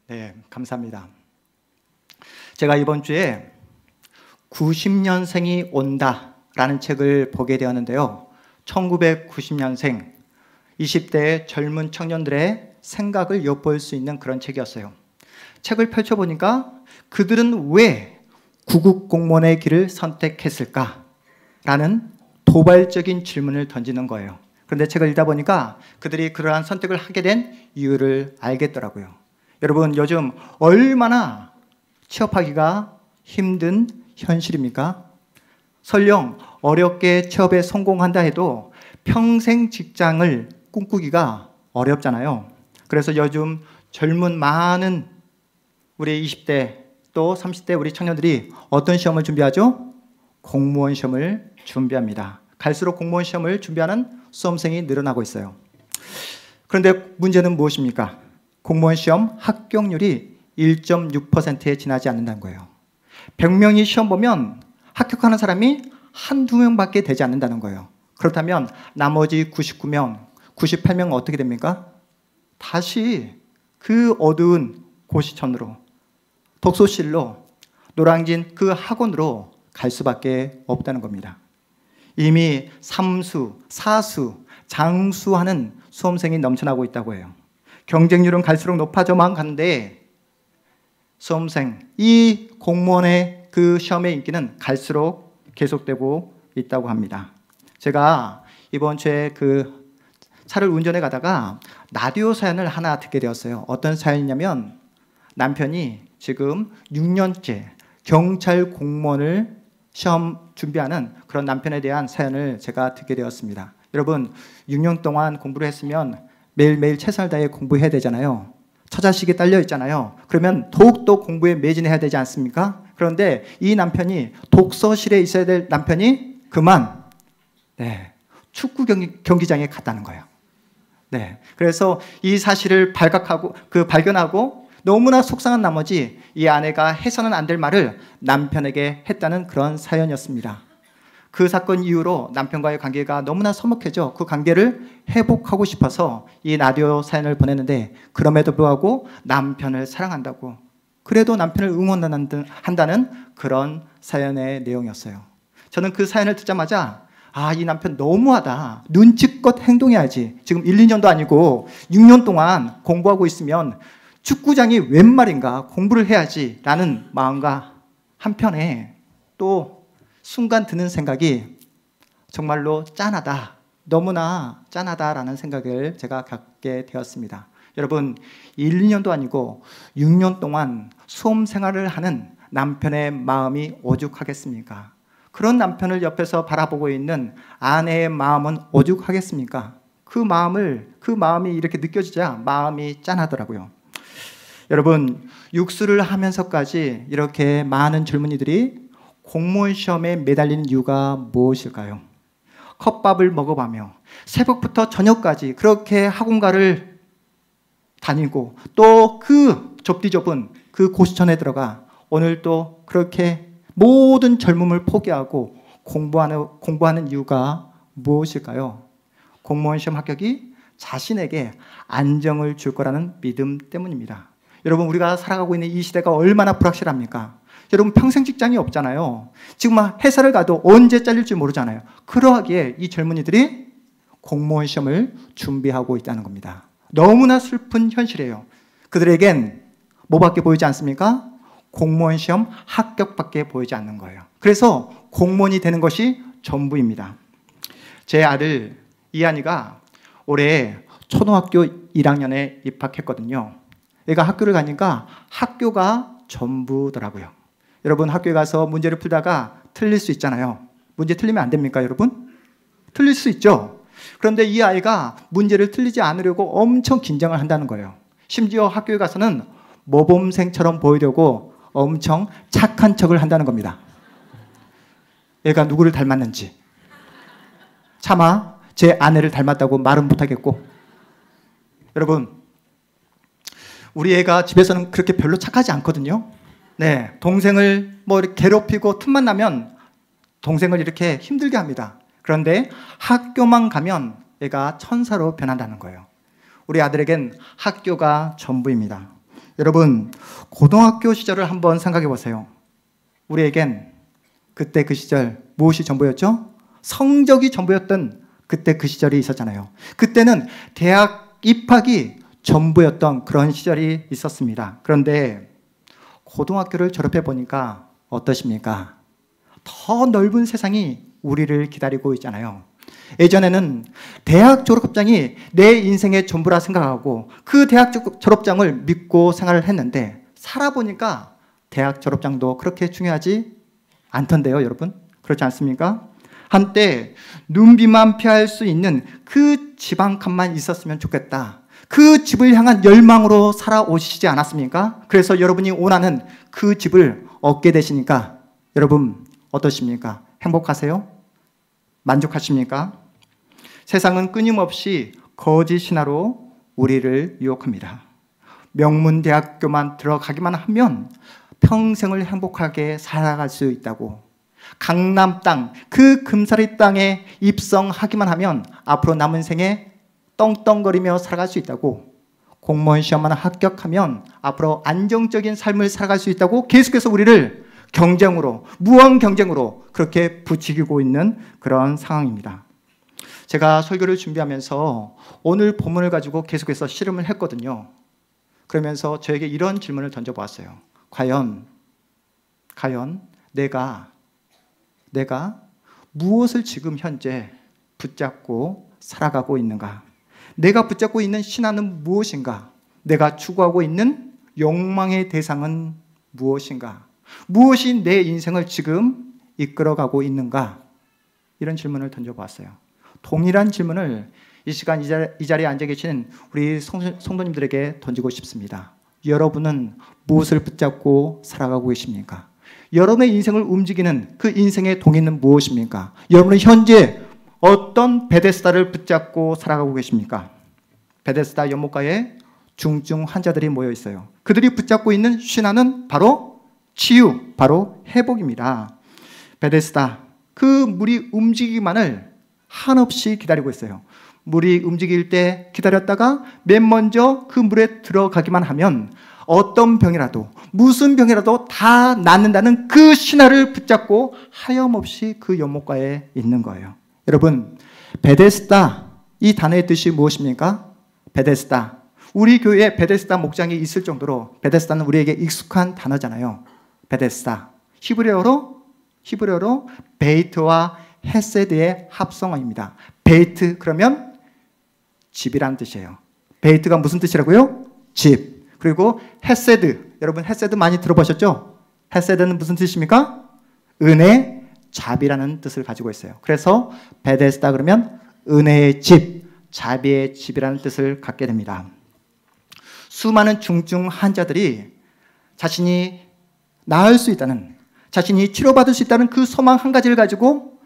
네, 감사합니다. 제가 이번 주에 90년생이 온다라는 책을 보게 되었는데요. 1990년생 20대의 젊은 청년들의 생각을 엿볼 수 있는 그런 책이었어요. 책을 펼쳐보니까 그들은 왜 구급 공무원의 길을 선택했을까? 라는 도발적인 질문을 던지는 거예요. 그런데 책을 읽다 보니까 그들이 그러한 선택을 하게 된 이유를 알겠더라고요. 여러분, 요즘 얼마나 취업하기가 힘든 현실입니까? 설령 어렵게 취업에 성공한다 해도 평생 직장을 꿈꾸기가 어렵잖아요. 그래서 요즘 젊은 많은 우리 20대 또 30대 우리 청년들이 어떤 시험을 준비하죠? 공무원 시험을 준비합니다. 갈수록 공무원 시험을 준비하는 수험생이 늘어나고 있어요. 그런데 문제는 무엇입니까? 공무원 시험 합격률이 1.6%에 지나지 않는다는 거예요. 100명이 시험 보면 합격하는 사람이 한두 명밖에 되지 않는다는 거예요. 그렇다면 나머지 99명, 98명은 어떻게 됩니까? 다시 그 어두운 고시촌으로, 독서실로, 노량진 그 학원으로 갈 수밖에 없다는 겁니다. 이미 삼수, 사수, 장수하는 수험생이 넘쳐나고 있다고 해요. 경쟁률은 갈수록 높아져만 가는데 수험생, 이 공무원의 그 시험의 인기는 갈수록 계속되고 있다고 합니다. 제가 이번 주에 그 차를 운전해 가다가 라디오 사연을 하나 듣게 되었어요. 어떤 사연이냐면 남편이 지금 6년째 경찰 공무원을 시험 준비하는 그런 남편에 대한 사연을 제가 듣게 되었습니다. 여러분, 6년 동안 공부를 했으면 매일매일 최선을 다해 공부해야 되잖아요. 처자식이 딸려 있잖아요. 그러면 더욱더 공부에 매진해야 되지 않습니까? 그런데 이 남편이 독서실에 있어야 될 남편이 그만 축구 경기장에 갔다는 거예요. 그래서 이 사실을 발견하고 너무나 속상한 나머지 이 아내가 해서는 안 될 말을 남편에게 했다는 그런 사연이었습니다. 그 사건 이후로 남편과의 관계가 너무나 서먹해져 그 관계를 회복하고 싶어서 이 라디오 사연을 보냈는데 그럼에도 불구하고 남편을 사랑한다고, 그래도 남편을 응원한다는 그런 사연의 내용이었어요. 저는 그 사연을 듣자마자 이 남편 너무하다. 눈치껏 행동해야지. 지금 1, 2년도 아니고 6년 동안 공부하고 있으면 축구장이 웬 말인가, 공부를 해야지 라는 마음과 한편에 또 순간 드는 생각이 정말로 짠하다, 너무나 짠하다라는 생각을 제가 갖게 되었습니다. 여러분, 1, 2년도 아니고 6년 동안 수험 생활을 하는 남편의 마음이 오죽하겠습니까? 그런 남편을 옆에서 바라보고 있는 아내의 마음은 오죽하겠습니까? 그 마음이 이렇게 느껴지자 마음이 짠하더라고요. 여러분, 육수를 하면서까지 이렇게 많은 젊은이들이 공무원 시험에 매달리는 이유가 무엇일까요? 컵밥을 먹어가며 새벽부터 저녁까지 그렇게 학원가를 다니고 또 그 좁디 좁은 그 고시촌에 들어가 오늘 또 그렇게 모든 젊음을 포기하고 공부하는 이유가 무엇일까요? 공무원 시험 합격이 자신에게 안정을 줄 거라는 믿음 때문입니다. 여러분, 우리가 살아가고 있는 이 시대가 얼마나 불확실합니까? 여러분, 평생 직장이 없잖아요. 지금 회사를 가도 언제 잘릴지 모르잖아요. 그러하기에 이 젊은이들이 공무원 시험을 준비하고 있다는 겁니다. 너무나 슬픈 현실이에요. 그들에겐 뭐밖에 보이지 않습니까? 공무원 시험 합격밖에 보이지 않는 거예요. 그래서 공무원이 되는 것이 전부입니다. 제 아들 이한이가 올해 초등학교 1학년에 입학했거든요. 얘가 학교를 가니까 학교가 전부더라고요. 여러분, 학교에 가서 문제를 풀다가 틀릴 수 있잖아요. 문제 틀리면 안 됩니까, 여러분? 틀릴 수 있죠. 그런데 이 아이가 문제를 틀리지 않으려고 엄청 긴장을 한다는 거예요. 심지어 학교에 가서는 모범생처럼 보이려고 엄청 착한 척을 한다는 겁니다. 얘가 누구를 닮았는지. 차마 제 아내를 닮았다고 말은 못하겠고. 여러분, 우리 애가 집에서는 그렇게 별로 착하지 않거든요. 동생을 이렇게 괴롭히고 틈만 나면 동생을 이렇게 힘들게 합니다. 그런데 학교만 가면 얘가 천사로 변한다는 거예요. 우리 아들에겐 학교가 전부입니다. 여러분, 고등학교 시절을 한번 생각해 보세요. 우리에겐 그때 그 시절 무엇이 전부였죠? 성적이 전부였던 그때 그 시절이 있었잖아요. 그때는 대학 입학이 전부였던 그런 시절이 있었습니다. 그런데 고등학교를 졸업해 보니까 어떠십니까? 더 넓은 세상이 우리를 기다리고 있잖아요. 예전에는 대학 졸업장이 내 인생의 전부라 생각하고 그 대학 졸업장을 믿고 생활을 했는데 살아보니까 대학 졸업장도 그렇게 중요하지 않던데요, 여러분? 그렇지 않습니까? 한때 눈비만 피할 수 있는 그 집 한 칸만 있었으면 좋겠다. 그 집을 향한 열망으로 살아오시지 않았습니까? 그래서 여러분이 원하는 그 집을 얻게 되시니까 여러분 어떠십니까? 행복하세요? 만족하십니까? 세상은 끊임없이 거짓 신화로 우리를 유혹합니다. 명문대학교만 들어가기만 하면 평생을 행복하게 살아갈 수 있다고, 강남 땅, 그 금사리 땅에 입성하기만 하면 앞으로 남은 생에 떵떵거리며 살아갈 수 있다고, 공무원 시험만 합격하면 앞으로 안정적인 삶을 살아갈 수 있다고 계속해서 우리를 경쟁으로, 무한 경쟁으로 그렇게 부추기고 있는 그런 상황입니다. 제가 설교를 준비하면서 오늘 본문을 가지고 계속해서 씨름을 했거든요. 그러면서 저에게 이런 질문을 던져보았어요. 과연 내가 무엇을 지금 현재 붙잡고 살아가고 있는가? 내가 붙잡고 있는 신화는 무엇인가? 내가 추구하고 있는 욕망의 대상은 무엇인가? 무엇이 내 인생을 지금 이끌어가고 있는가? 이런 질문을 던져보았어요. 동일한 질문을 이 시간 이 자리에 앉아 계신 우리 성도님들에게 던지고 싶습니다. 여러분은 무엇을 붙잡고 살아가고 계십니까? 여러분의 인생을 움직이는 그 인생의 동인은 무엇입니까? 여러분은 현재 어떤 베데스다를 붙잡고 살아가고 계십니까? 베데스다 연못가에 중증 환자들이 모여 있어요. 그들이 붙잡고 있는 신화는 바로 치유, 바로 회복입니다. 베데스다, 그 물이 움직이기만을 한없이 기다리고 있어요. 물이 움직일 때 기다렸다가 맨 먼저 그 물에 들어가기만 하면 어떤 병이라도, 무슨 병이라도 다 낫는다는 그 신화를 붙잡고 하염없이 그 연못가에 있는 거예요. 여러분, 베데스다, 이 단어의 뜻이 무엇입니까? 베데스다. 우리 교회에 베데스다 목장이 있을 정도로 베데스다는 우리에게 익숙한 단어잖아요. 베데스다. 히브리어로 베이트와 헤세드의 합성어입니다. 베이트 그러면 집이라는 뜻이에요. 베이트가 무슨 뜻이라고요? 집. 그리고 헤세드, 여러분 헤세드 많이 들어보셨죠? 헤세드는 무슨 뜻입니까? 은혜, 자비라는 뜻을 가지고 있어요. 그래서 베데스다 그러면 은혜의 집, 자비의 집이라는 뜻을 갖게 됩니다. 수많은 중증 환자들이 자신이 나을 수 있다는, 자신이 치료받을 수 있다는 그 소망 한 가지를 가지고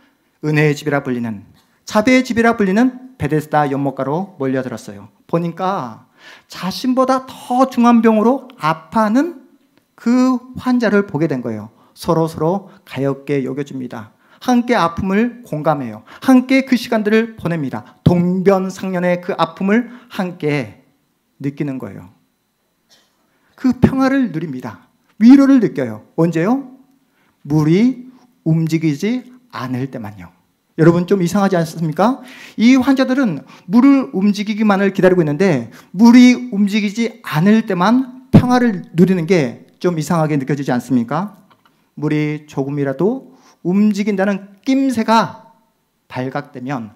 은혜의 집이라 불리는, 자비의 집이라 불리는 베데스다 연못가로 몰려들었어요. 보니까 자신보다 더 중한 병으로 아파하는 그 환자를 보게 된 거예요. 서로 가엾게 여겨줍니다. 함께 아픔을 공감해요. 함께 그 시간들을 보냅니다. 동변상련의 그 아픔을 함께 느끼는 거예요. 그 평화를 누립니다. 위로를 느껴요. 언제요? 물이 움직이지 않을 때만요. 여러분 좀 이상하지 않습니까? 이 환자들은 물을 움직이기만을 기다리고 있는데 물이 움직이지 않을 때만 평화를 누리는 게 좀 이상하게 느껴지지 않습니까? 물이 조금이라도 움직인다는 낌새가 발견되면,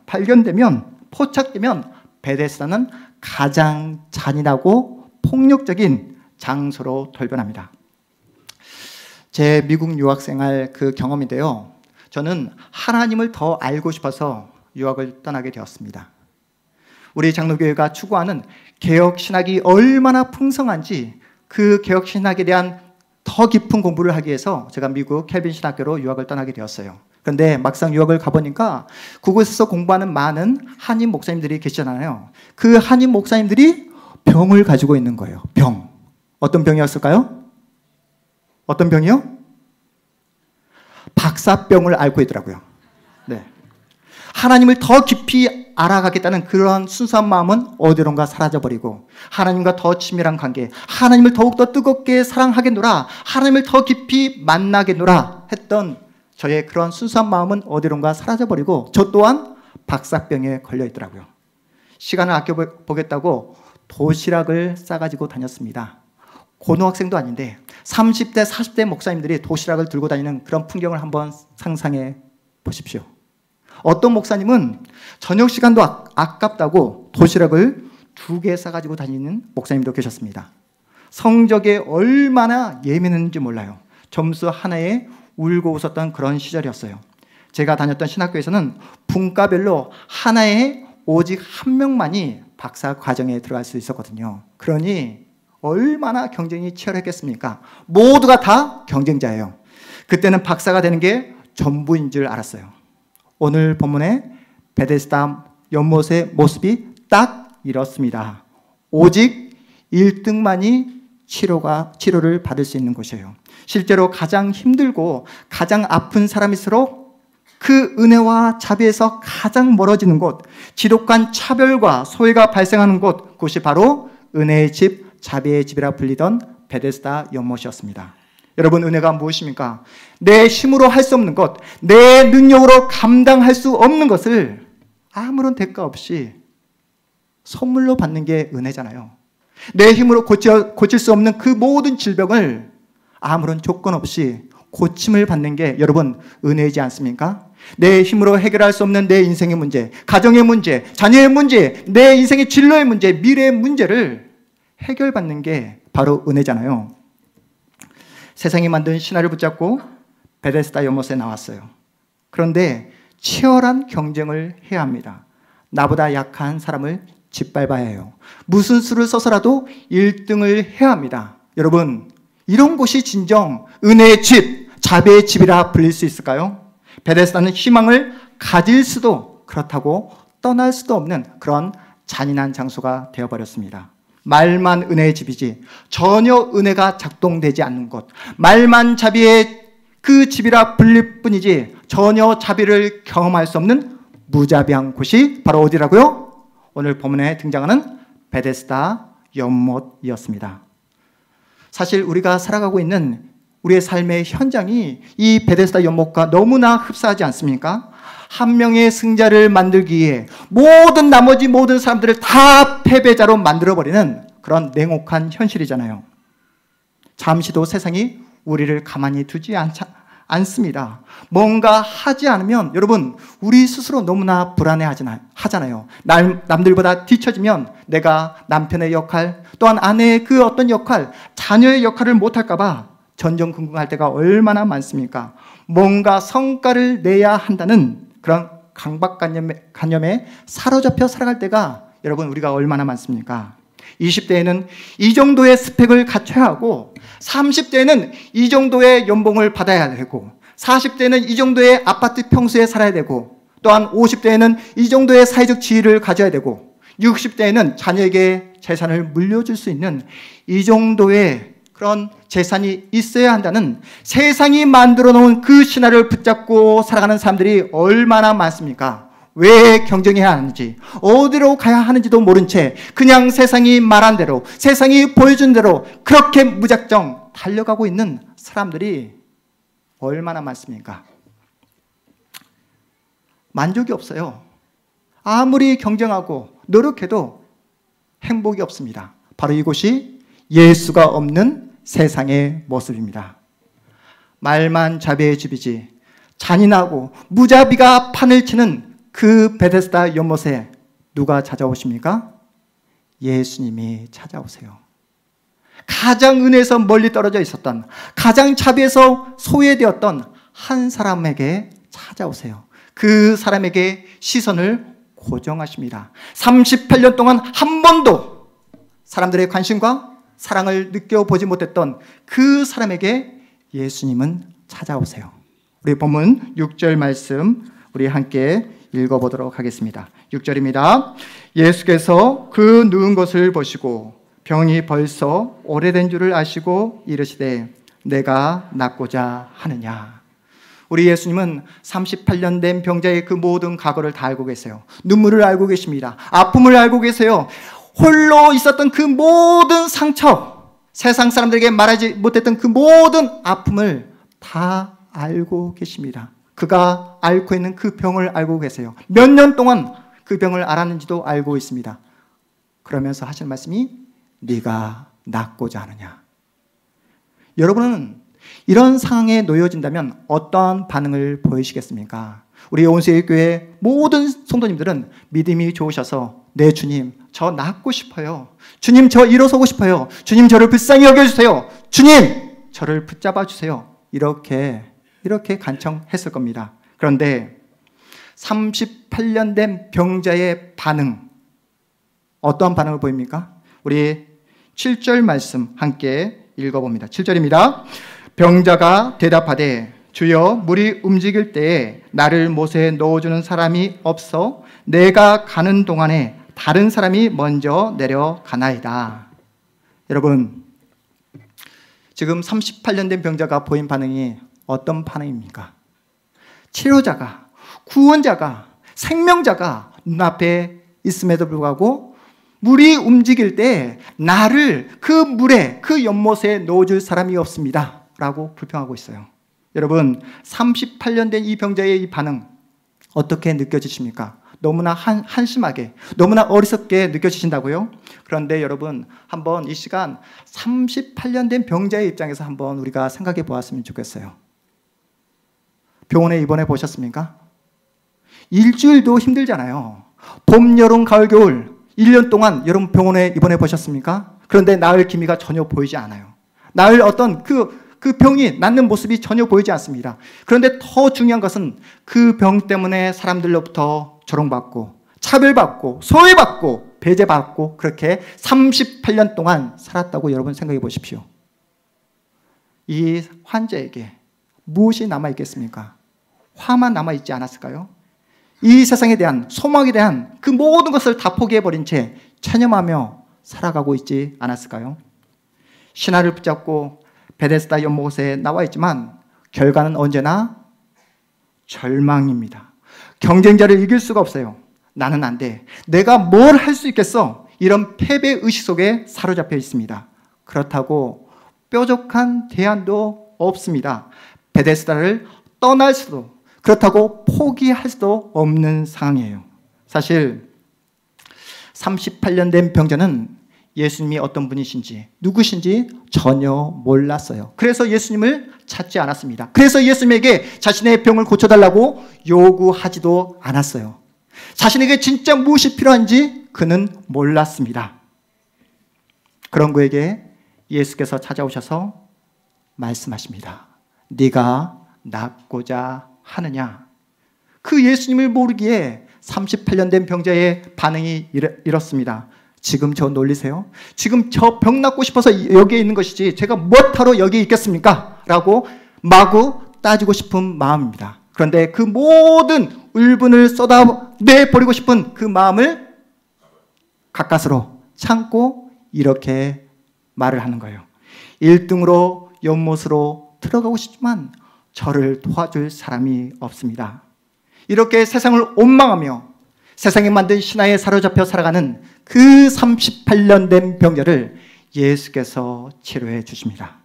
포착되면 베데스다는 가장 잔인하고 폭력적인 장소로 돌변합니다. 제 미국 유학 생활 그 경험인데요. 저는 하나님을 더 알고 싶어서 유학을 떠나게 되었습니다. 우리 장로교회가 추구하는 개혁신학이 얼마나 풍성한지 그 개혁신학에 대한 더 깊은 공부를 하기 위해서 제가 미국 켈빈 신학교로 유학을 떠나게 되었어요. 그런데 막상 유학을 가보니까 그곳에서 공부하는 많은 한인 목사님들이 계시잖아요. 그 한인 목사님들이 병을 가지고 있는 거예요. 병. 어떤 병이었을까요? 어떤 병이요? 박사병을 앓고 있더라고요. 네. 하나님을 더 깊이 알아가겠다는 그런 순수한 마음은 어디론가 사라져버리고 하나님과 더 친밀한 관계, 하나님을 더욱더 뜨겁게 사랑하겠노라, 하나님을 더 깊이 만나겠노라 했던 저의 그런 순수한 마음은 어디론가 사라져버리고 저 또한 박사병에 걸려있더라고요. 시간을 아껴보겠다고 도시락을 싸가지고 다녔습니다. 고등학생도 아닌데 30대, 40대 목사님들이 도시락을 들고 다니는 그런 풍경을 한번 상상해 보십시오. 어떤 목사님은 저녁 시간도 아깝다고 도시락을 2개 싸가지고 다니는 목사님도 계셨습니다. 성적에 얼마나 예민했는지 몰라요. 점수 하나에 울고 웃었던 그런 시절이었어요. 제가 다녔던 신학교에서는 분과별로 하나에 오직 한 명만이 박사 과정에 들어갈 수 있었거든요. 그러니 얼마나 경쟁이 치열했겠습니까? 모두가 다 경쟁자예요. 그때는 박사가 되는 게 전부인 줄 알았어요. 오늘 본문의 베데스다 연못의 모습이 딱 이렇습니다. 오직 1등만이 치료를 받을 수 있는 곳이에요. 실제로 가장 힘들고 가장 아픈 사람일수록 그 은혜와 자비에서 가장 멀어지는 곳, 지독한 차별과 소외가 발생하는 곳, 그것이 바로 은혜의 집, 자비의 집이라 불리던 베데스다 연못이었습니다. 여러분, 은혜가 무엇입니까? 내 힘으로 할 수 없는 것, 내 능력으로 감당할 수 없는 것을 아무런 대가 없이 선물로 받는 게 은혜잖아요. 내 힘으로 고칠 수 없는 그 모든 질병을 아무런 조건 없이 고침을 받는 게 여러분 은혜이지 않습니까? 내 힘으로 해결할 수 없는 내 인생의 문제, 가정의 문제, 자녀의 문제, 내 인생의 진로의 문제, 미래의 문제를 해결받는 게 바로 은혜잖아요. 세상이 만든 신화를 붙잡고 베데스다 연못에 나왔어요. 그런데 치열한 경쟁을 해야 합니다. 나보다 약한 사람을 짓밟아야 해요. 무슨 수를 써서라도 1등을 해야 합니다. 여러분, 이런 곳이 진정 은혜의 집, 자비의 집이라 불릴 수 있을까요? 베데스다는 희망을 가질 수도 그렇다고 떠날 수도 없는 그런 잔인한 장소가 되어버렸습니다. 말만 은혜의 집이지 전혀 은혜가 작동되지 않는 곳, 말만 자비의 그 집이라 불릴 뿐이지 전혀 자비를 경험할 수 없는 무자비한 곳이 바로 어디라고요? 오늘 본문에 등장하는 베데스다 연못이었습니다. 사실 우리가 살아가고 있는 우리의 삶의 현장이 이 베데스다 연못과 너무나 흡사하지 않습니까? 한 명의 승자를 만들기 위해 나머지 모든 사람들을 다 패배자로 만들어버리는 그런 냉혹한 현실이잖아요. 잠시도 세상이 우리를 가만히 두지 않습니다. 뭔가 하지 않으면 여러분 우리 스스로 너무나 불안해하잖아요. 남들보다 뒤처지면 내가 남편의 역할, 또한 아내의 그 어떤 역할, 자녀의 역할을 못할까 봐 전전긍긍할 때가 얼마나 많습니까? 뭔가 성과를 내야 한다는 그런 강박관념에 사로잡혀 살아갈 때가 여러분 우리가 얼마나 많습니까? 20대에는 이 정도의 스펙을 갖춰야 하고 30대에는 이 정도의 연봉을 받아야 되고 40대에는 이 정도의 아파트 평수에 살아야 되고 또한 50대에는 이 정도의 사회적 지위를 가져야 되고 60대에는 자녀에게 재산을 물려줄 수 있는 이 정도의 그런 재산이 있어야 한다는 세상이 만들어 놓은 그 신화를 붙잡고 살아가는 사람들이 얼마나 많습니까? 왜 경쟁해야 하는지, 어디로 가야 하는지도 모른 채 그냥 세상이 말한 대로, 세상이 보여준 대로 그렇게 무작정 달려가고 있는 사람들이 얼마나 많습니까? 만족이 없어요. 아무리 경쟁하고 노력해도 행복이 없습니다. 바로 이곳이 예수가 없는 세상의 모습입니다. 말만 자비의 집이지 잔인하고 무자비가 판을 치는 그 베데스다 연못에 누가 찾아오십니까? 예수님이 찾아오세요. 가장 은혜에서 멀리 떨어져 있었던, 가장 자비에서 소외되었던 한 사람에게 찾아오세요. 그 사람에게 시선을 고정하십니다. 38년 동안 한 번도 사람들의 관심과 사랑을 느껴보지 못했던 그 사람에게 예수님은 찾아오세요. 우리 본문 6절 말씀 우리 함께 읽어보도록 하겠습니다. 6절입니다. 예수께서 그 누운 것을 보시고 병이 벌써 오래된 줄을 아시고 이르시되 내가 낫고자 하느냐. 우리 예수님은 38년 된 병자의 그 모든 과거를 다 알고 계세요. 눈물을 알고 계십니다. 아픔을 알고 계세요. 홀로 있었던 그 모든 상처, 세상 사람들에게 말하지 못했던 그 모든 아픔을 다 알고 계십니다. 그가 앓고 있는 그 병을 알고 계세요. 몇 년 동안 그 병을 앓았는지도 알고 있습니다. 그러면서 하실 말씀이 네가 낫고자 하느냐. 여러분은 이런 상황에 놓여진다면 어떠한 반응을 보이시겠습니까? 우리 온수의교회 모든 성도님들은 믿음이 좋으셔서 네 주님 저 낫고 싶어요. 주님 저 일어서고 싶어요. 주님 저를 불쌍히 여겨주세요. 주님 저를 붙잡아 주세요. 이렇게 간청했을 겁니다. 그런데 38년 된 병자의 반응, 어떠한 반응을 보입니까? 우리 7절 말씀 함께 읽어봅니다. 7절입니다. 병자가 대답하되 주여 물이 움직일 때에 나를 못에 넣어주는 사람이 없어 내가 가는 동안에 다른 사람이 먼저 내려가나이다. 여러분, 지금 38년 된 병자가 보인 반응이 어떤 반응입니까? 치료자가, 구원자가, 생명자가 눈앞에 있음에도 불구하고 물이 움직일 때 나를 그 물에, 그 연못에 넣어줄 사람이 없습니다 라고 불평하고 있어요. 여러분, 38년 된 이 병자의 이 반응 어떻게 느껴지십니까? 너무나 한심하게, 너무나 어리석게 느껴지신다고요? 그런데 여러분, 한번 이 시간 38년 된 병자의 입장에서 한번 우리가 생각해 보았으면 좋겠어요. 병원에 입원해 보셨습니까? 일주일도 힘들잖아요. 봄, 여름, 가을, 겨울 1년 동안 여러분 병원에 입원해 보셨습니까? 그런데 나을 기미가 전혀 보이지 않아요. 나을 어떤 그 병이 낫는 모습이 전혀 보이지 않습니다. 그런데 더 중요한 것은 그 병 때문에 사람들로부터 조롱받고 차별받고 소외받고 배제받고 그렇게 38년 동안 살았다고 여러분 생각해 보십시오. 이 환자에게 무엇이 남아있겠습니까? 화만 남아있지 않았을까요? 이 세상에 대한 소망에 대한 그 모든 것을 다 포기해버린 채 체념하며 살아가고 있지 않았을까요? 신화를 붙잡고 베데스다 연못에 나와 있지만 결과는 언제나 절망입니다. 경쟁자를 이길 수가 없어요. 나는 안 돼. 내가 뭘 할 수 있겠어? 이런 패배의식 속에 사로잡혀 있습니다. 그렇다고 뾰족한 대안도 없습니다. 베데스다를 떠날 수도, 그렇다고 포기할 수도 없는 상황이에요. 사실 38년 된 병자는 예수님이 어떤 분이신지 누구신지 전혀 몰랐어요. 그래서 예수님을 찾지 않았습니다. 그래서 예수님에게 자신의 병을 고쳐달라고 요구하지도 않았어요. 자신에게 진짜 무엇이 필요한지 그는 몰랐습니다. 그런 그에게 예수께서 찾아오셔서 말씀하십니다. 네가 낫고자 하느냐? 그 예수님을 모르기에 38년 된 병자의 반응이 이렇습니다. 지금 저 놀리세요? 지금 저 병 낫고 싶어서 여기에 있는 것이지 제가 무엇하러 여기 있겠습니까? 라고 마구 따지고 싶은 마음입니다. 그런데 그 모든 울분을 쏟아내버리고 싶은 그 마음을 가까스로 참고 이렇게 말을 하는 거예요. 1등으로 연못으로 들어가고 싶지만 저를 도와줄 사람이 없습니다. 이렇게 세상을 원망하며 세상에 만든 신화에 사로잡혀 살아가는 그 38년 된 병자를 예수께서 치료해 주십니다.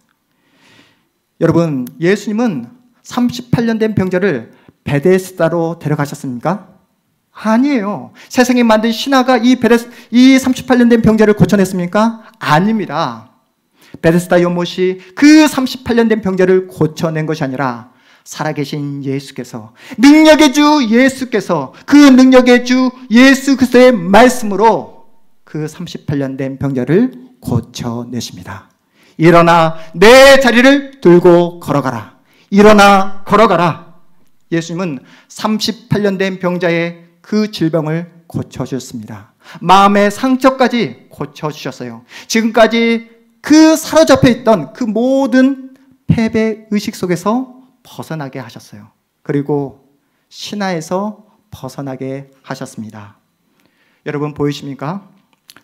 여러분, 예수님은 38년 된 병자를 베데스다로 데려가셨습니까? 아니에요. 세상에 만든 신화가 이 38년 된 병자를 고쳐냈습니까? 아닙니다. 베데스다 연못이 그 38년 된 병자를 고쳐낸 것이 아니라 살아계신 예수께서, 능력의 주 예수께서, 그 능력의 주 예수 그리스도의 말씀으로 그 38년 된 병자를 고쳐내십니다. 일어나 내 자리를 들고 걸어가라. 일어나 걸어가라. 예수님은 38년 된 병자의 그 질병을 고쳐주셨습니다. 마음의 상처까지 고쳐주셨어요. 지금까지 그 사로잡혀 있던 그 모든 패배의식 속에서 벗어나게 하셨어요. 그리고 신화에서 벗어나게 하셨습니다. 여러분 보이십니까?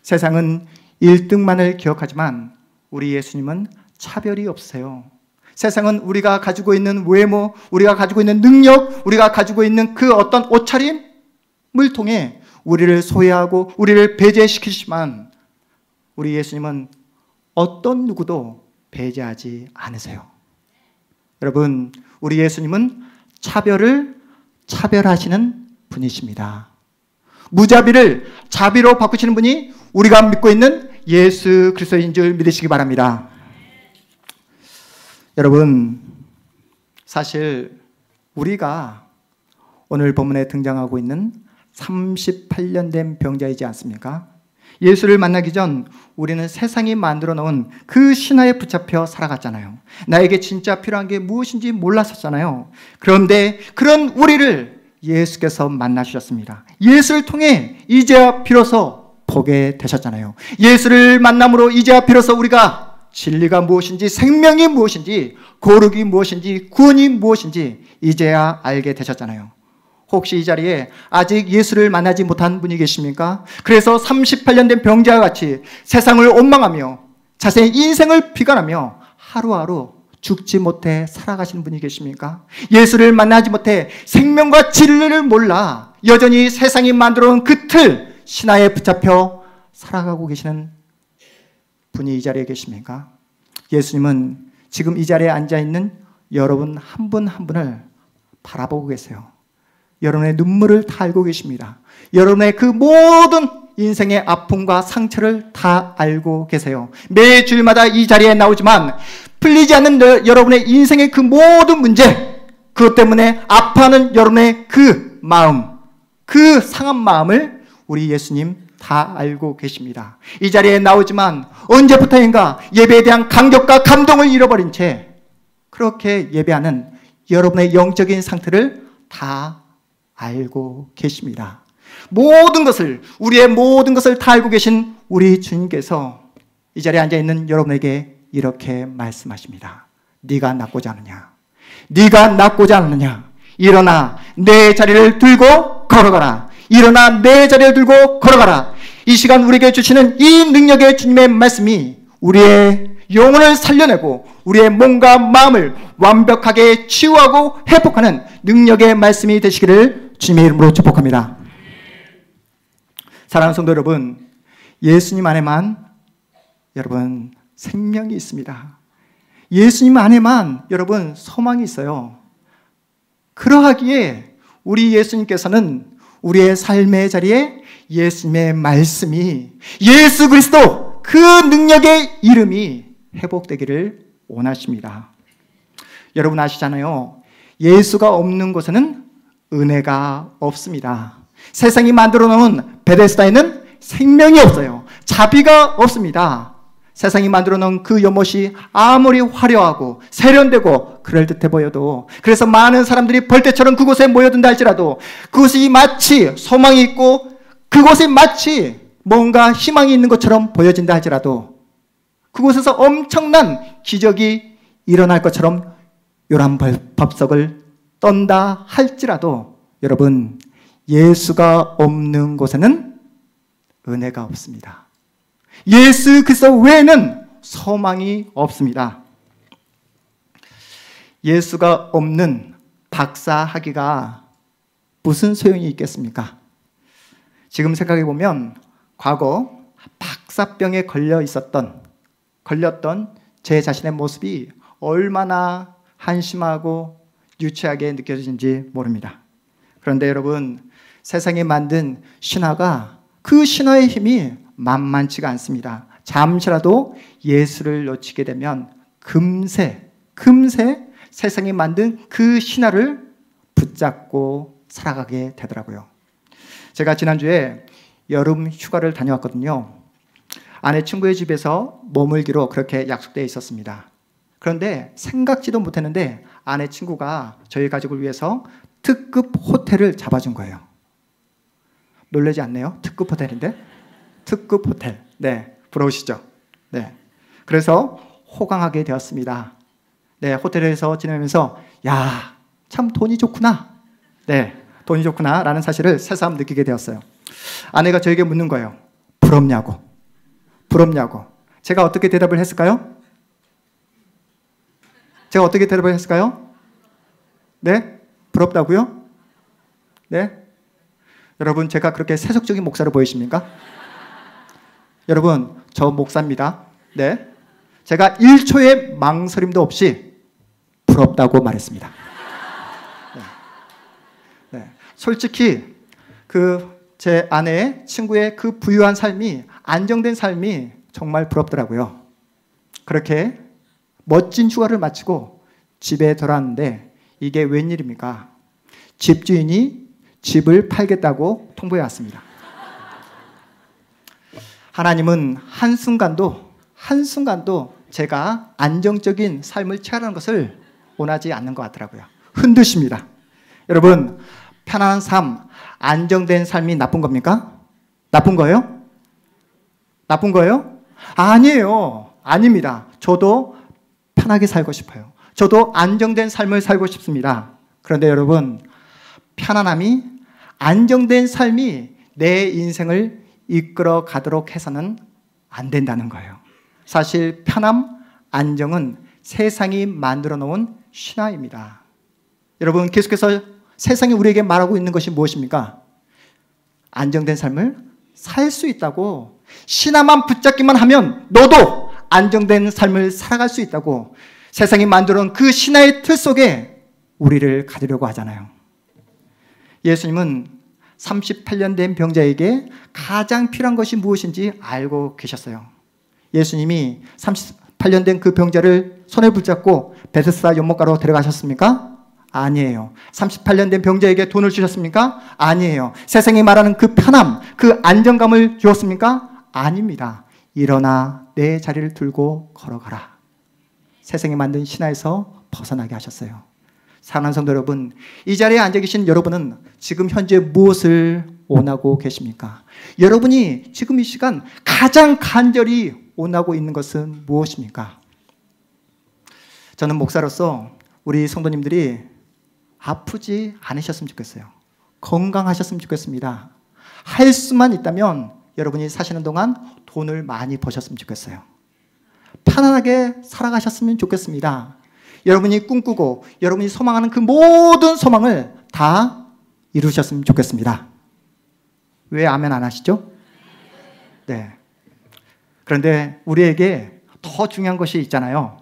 세상은 1등만을 기억하지만 우리 예수님은 차별이 없으세요. 세상은 우리가 가지고 있는 외모, 우리가 가지고 있는 능력, 우리가 가지고 있는 그 어떤 옷차림을 통해 우리를 소외하고 우리를 배제시키지만 우리 예수님은 어떤 누구도 배제하지 않으세요. 여러분, 우리 예수님은 차별하시는 분이십니다. 무자비를 자비로 바꾸시는 분이 우리가 믿고 있는 예수 그리스도인 줄 믿으시기 바랍니다. 여러분, 사실 우리가 오늘 본문에 등장하고 있는 38년 된 병자이지 않습니까? 예수를 만나기 전 우리는 세상이 만들어 놓은 그 신화에 붙잡혀 살아갔잖아요. 나에게 진짜 필요한 게 무엇인지 몰랐었잖아요. 그런데 그런 우리를 예수께서 만나주셨습니다. 예수를 통해 이제야 비로소 보게 되셨잖아요. 예수를 만남으로 이제야 비로소 우리가 진리가 무엇인지, 생명이 무엇인지, 거룩이 무엇인지, 구원이 무엇인지 이제야 알게 되셨잖아요. 혹시 이 자리에 아직 예수를 만나지 못한 분이 계십니까? 그래서 38년 된 병자와 같이 세상을 원망하며 자신의 인생을 비관하며 하루하루 죽지 못해 살아가시는 분이 계십니까? 예수를 만나지 못해 생명과 진리를 몰라 여전히 세상이 만들어놓은 그 틀, 신화에 붙잡혀 살아가고 계시는 분이 이 자리에 계십니까? 예수님은 지금 이 자리에 앉아있는 여러분 한 분 한 분을 바라보고 계세요. 여러분의 눈물을 다 알고 계십니다. 여러분의 그 모든 인생의 아픔과 상처를 다 알고 계세요. 매주일마다 이 자리에 나오지만 풀리지 않는 여러분의 인생의 그 모든 문제, 그것 때문에 아파하는 여러분의 그 마음, 그 상한 마음을 우리 예수님 다 알고 계십니다. 이 자리에 나오지만 언제부터인가 예배에 대한 감격과 감동을 잃어버린 채 그렇게 예배하는 여러분의 영적인 상태를 다 알고 계십니다. 모든 것을, 우리의 모든 것을 다 알고 계신 우리 주님께서 이 자리에 앉아있는 여러분에게 이렇게 말씀하십니다. 네가 낫고자 하느냐? 네가 낫고자 하느냐? 일어나 내 자리를 들고 걸어가라. 일어나 내 자리를 들고 걸어가라. 이 시간 우리에게 주시는 이 능력의 주님의 말씀이 우리의 영혼을 살려내고 우리의 몸과 마음을 완벽하게 치유하고 회복하는 능력의 말씀이 되시기를 주님의 이름으로 축복합니다. 사랑하는 성도 여러분, 예수님 안에만 여러분 생명이 있습니다. 예수님 안에만 여러분 소망이 있어요. 그러하기에 우리 예수님께서는 우리의 삶의 자리에 예수님의 말씀이, 예수 그리스도 그 능력의 이름이 회복되기를 원하십니다. 여러분 아시잖아요. 예수가 없는 곳에는 은혜가 없습니다. 세상이 만들어 놓은 베데스다에는 생명이 없어요. 자비가 없습니다. 세상이 만들어 놓은 그 연못이 아무리 화려하고 세련되고 그럴듯해 보여도, 그래서 많은 사람들이 벌떼처럼 그곳에 모여든다 할지라도, 그곳이 마치 소망이 있고 그곳이 마치 뭔가 희망이 있는 것처럼 보여진다 할지라도, 그곳에서 엄청난 기적이 일어날 것처럼 요란법석을 떤다 할지라도, 여러분 예수가 없는 곳에는 은혜가 없습니다. 예수 그리스도 외에는 소망이 없습니다. 예수가 없는 박사학위가 무슨 소용이 있겠습니까? 지금 생각해 보면 과거 박사병에 걸렸던 제 자신의 모습이 얼마나 한심하고 유치하게 느껴지는지 모릅니다. 그런데 여러분, 세상에 만든 신화가, 그 신화의 힘이 만만치가 않습니다. 잠시라도 예수를 놓치게 되면 금세 세상이 만든 그 신화를 붙잡고 살아가게 되더라고요. 제가 지난주에 여름 휴가를 다녀왔거든요. 아내 친구의 집에서 머물기로 그렇게 약속되어 있었습니다. 그런데 생각지도 못했는데 아내 친구가 저희 가족을 위해서 특급 호텔을 잡아준 거예요. 놀라지 않네요? 특급 호텔인데? 특급 호텔. 네, 부러우시죠? 네. 그래서 호강하게 되었습니다. 네, 호텔에서 지내면서 야, 참 돈이 좋구나. 네, 돈이 좋구나 라는 사실을 새삼 느끼게 되었어요. 아내가 저에게 묻는 거예요. 부럽냐고. 부럽냐고. 제가 어떻게 대답을 했을까요? 제가 어떻게 대답을 했을까요? 네? 부럽다고요? 네? 여러분, 제가 그렇게 세속적인 목사로 보이십니까? 여러분, 저 목사입니다. 네? 제가 1초의 망설임도 없이 부럽다고 말했습니다. 네. 네. 솔직히 제 아내의 친구의 그 부유한 삶이, 안정된 삶이 정말 부럽더라고요. 그렇게 멋진 휴가를 마치고 집에 돌아왔는데 이게 웬일입니까? 집주인이 집을 팔겠다고 통보해 왔습니다. 하나님은 한순간도 제가 안정적인 삶을 취하라는 것을 원하지 않는 것 같더라고요. 흔드십니다. 여러분, 편안한 삶, 안정된 삶이 나쁜 겁니까? 나쁜 거예요? 나쁜 거예요? 아니에요. 아닙니다. 저도 편하게 살고 싶어요. 저도 안정된 삶을 살고 싶습니다. 그런데 여러분, 편안함이, 안정된 삶이 내 인생을 이끌어 가도록 해서는 안 된다는 거예요. 사실 편함, 안정은 세상이 만들어 놓은 신화입니다. 여러분, 계속해서 세상이 우리에게 말하고 있는 것이 무엇입니까? 안정된 삶을 살 수 있다고. 신화만 붙잡기만 하면 너도 안정된 삶을 살아갈 수 있다고. 세상이 만들어 놓은 그 신화의 틀 속에 우리를 가두려고 하잖아요. 예수님은 38년 된 병자에게 가장 필요한 것이 무엇인지 알고 계셨어요. 예수님이 38년 된 그 병자를 손에 붙잡고 베데스다 연못가로 데려가셨습니까? 아니에요. 38년 된 병자에게 돈을 주셨습니까? 아니에요. 세상이 말하는 그 편함, 그 안정감을 주었습니까? 아닙니다. 일어나 내 자리를 들고 걸어가라. 세상이 만든 신화에서 벗어나게 하셨어요. 사랑하는 성도 여러분, 이 자리에 앉아 계신 여러분은 지금 현재 무엇을 원하고 계십니까? 여러분이 지금 이 시간 가장 간절히 원하고 있는 것은 무엇입니까? 저는 목사로서 우리 성도님들이 아프지 않으셨으면 좋겠어요. 건강하셨으면 좋겠습니다. 할 수만 있다면 여러분이 사시는 동안 돈을 많이 버셨으면 좋겠어요. 편안하게 살아가셨으면 좋겠습니다. 여러분이 꿈꾸고 여러분이 소망하는 그 모든 소망을 다 이루셨으면 좋겠습니다. 왜 아멘 안 하시죠? 네. 그런데 우리에게 더 중요한 것이 있잖아요.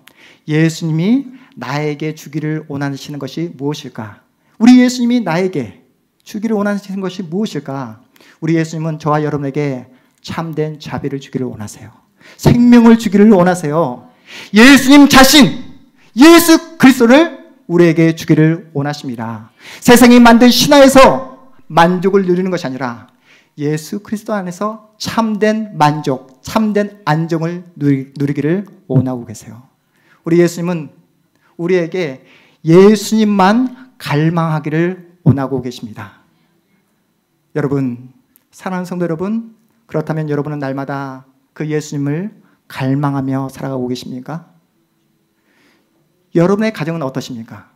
예수님이 나에게 주기를 원하시는 것이 무엇일까? 우리 예수님이 나에게 주기를 원하시는 것이 무엇일까? 우리 예수님은 저와 여러분에게 참된 자비를 주기를 원하세요. 생명을 주기를 원하세요. 예수님 자신, 예수 그리스도를 우리에게 주기를 원하십니다. 세상이 만든 신화에서 만족을 누리는 것이 아니라 예수 그리스도 안에서 참된 만족, 참된 안정을 누리기를 원하고 계세요. 우리 예수님은 우리에게 예수님만 갈망하기를 원하고 계십니다. 여러분, 사랑하는 성도 여러분, 그렇다면 여러분은 날마다 그 예수님을 갈망하며 살아가고 계십니까? 여러분의 가정은 어떠십니까?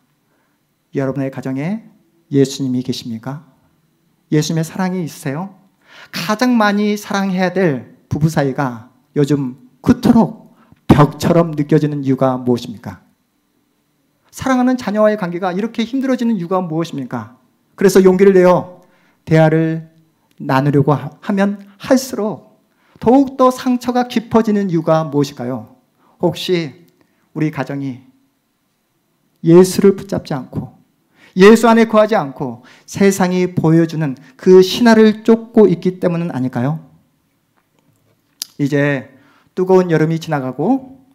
여러분의 가정에 예수님이 계십니까? 예수님의 사랑이 있으세요? 가장 많이 사랑해야 될 부부 사이가 요즘 그토록 벽처럼 느껴지는 이유가 무엇입니까? 사랑하는 자녀와의 관계가 이렇게 힘들어지는 이유가 무엇입니까? 그래서 용기를 내어 대화를 나누려고 하면 할수록 더욱더 상처가 깊어지는 이유가 무엇일까요? 혹시 우리 가정이 예수를 붙잡지 않고 예수 안에 거하지 않고 세상이 보여주는 그 신화를 쫓고 있기 때문은 아닐까요? 이제 뜨거운 여름이 지나가고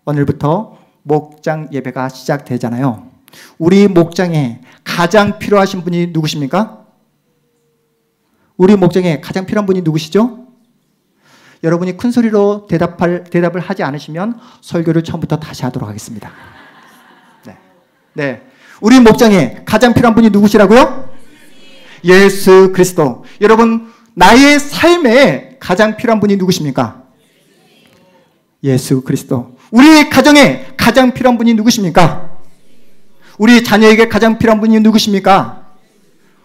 오늘부터 목장 예배가 시작되잖아요. 우리 목장에 가장 필요하신 분이 누구십니까? 우리 목장에 가장 필요한 분이 누구시죠? 여러분이 큰 소리로 대답을 하지 않으시면 설교를 처음부터 다시 하도록 하겠습니다. 네. 우리 목장에 가장 필요한 분이 누구시라고요? 예수 그리스도. 여러분, 나의 삶에 가장 필요한 분이 누구십니까? 예수 그리스도. 우리 가정에 가장 필요한 분이 누구십니까? 우리 자녀에게 가장 필요한 분이 누구십니까?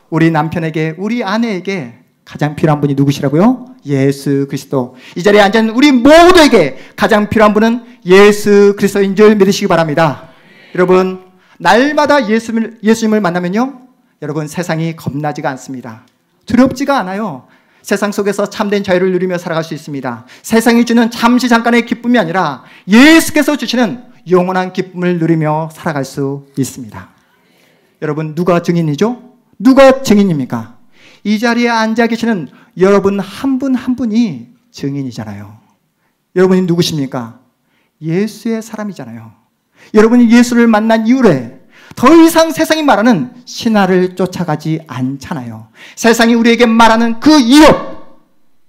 우리 남편에게, 우리 아내에게 가장 필요한 분이 누구시라고요? 예수 그리스도. 이 자리에 앉은 우리 모두에게 가장 필요한 분은 예수 그리스도인 줄 믿으시기 바랍니다. 여러분, 날마다 예수님을 만나면요, 여러분, 세상이 겁나지가 않습니다. 두렵지가 않아요. 세상 속에서 참된 자유를 누리며 살아갈 수 있습니다. 세상이 주는 잠시 잠깐의 기쁨이 아니라 예수께서 주시는 영원한 기쁨을 누리며 살아갈 수 있습니다. 여러분, 누가 증인이죠? 누가 증인입니까? 이 자리에 앉아 계시는 여러분 한 분 한 분이 증인이잖아요. 여러분이 누구십니까? 예수의 사람이잖아요. 여러분이 예수를 만난 이후에 더 이상 세상이 말하는 신화를 쫓아가지 않잖아요. 세상이 우리에게 말하는 그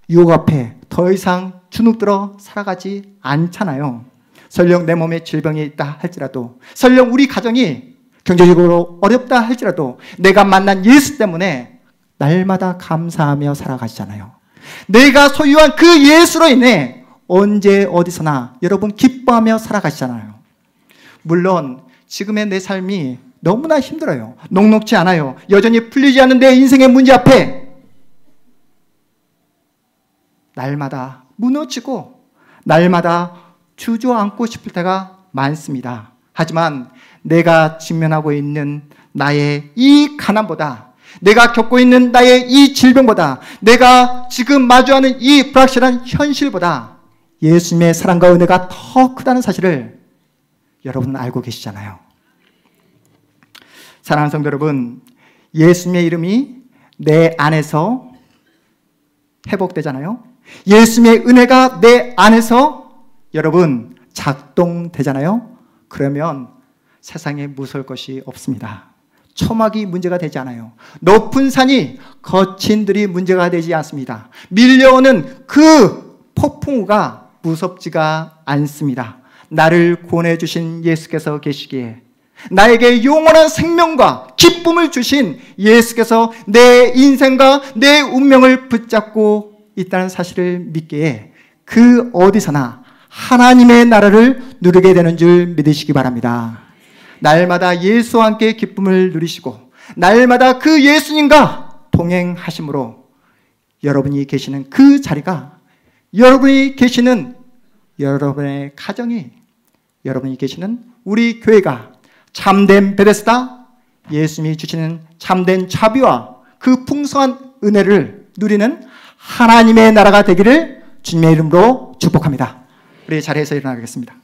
유혹 앞에 더 이상 주눅들어 살아가지 않잖아요. 설령 내 몸에 질병이 있다 할지라도, 설령 우리 가정이 경제적으로 어렵다 할지라도 내가 만난 예수 때문에 날마다 감사하며 살아가시잖아요. 내가 소유한 그 예수로 인해 언제 어디서나 여러분 기뻐하며 살아가시잖아요. 물론 지금의 내 삶이 너무나 힘들어요. 녹록지 않아요. 여전히 풀리지 않는 내 인생의 문제 앞에 날마다 무너지고 날마다 주저앉고 싶을 때가 많습니다. 하지만 내가 직면하고 있는 나의 이 가난보다, 내가 겪고 있는 나의 이 질병보다, 내가 지금 마주하는 이 불확실한 현실보다 예수님의 사랑과 은혜가 더 크다는 사실을 여러분 알고 계시잖아요. 사랑하는 성도 여러분, 예수님의 이름이 내 안에서 회복되잖아요. 예수님의 은혜가 내 안에서 여러분 작동되잖아요. 그러면 세상에 무서울 것이 없습니다. 초막이 문제가 되지 않아요. 높은 산이 거친 들이 문제가 되지 않습니다. 밀려오는 그 폭풍우가 무섭지가 않습니다. 나를 구원해 주신 예수께서 계시기에, 나에게 영원한 생명과 기쁨을 주신 예수께서 내 인생과 내 운명을 붙잡고 있다는 사실을 믿기에 그 어디서나 하나님의 나라를 누리게 되는 줄 믿으시기 바랍니다. 날마다 예수와 함께 기쁨을 누리시고 날마다 그 예수님과 동행하심으로 여러분이 계시는 그 자리가, 여러분이 계시는 여러분의 가정이, 여러분이 계시는 우리 교회가 참된 베데스다, 예수님이 주시는 참된 자비와 그 풍성한 은혜를 누리는 하나님의 나라가 되기를 주님의 이름으로 축복합니다. 우리 자리에서 일어나겠습니다.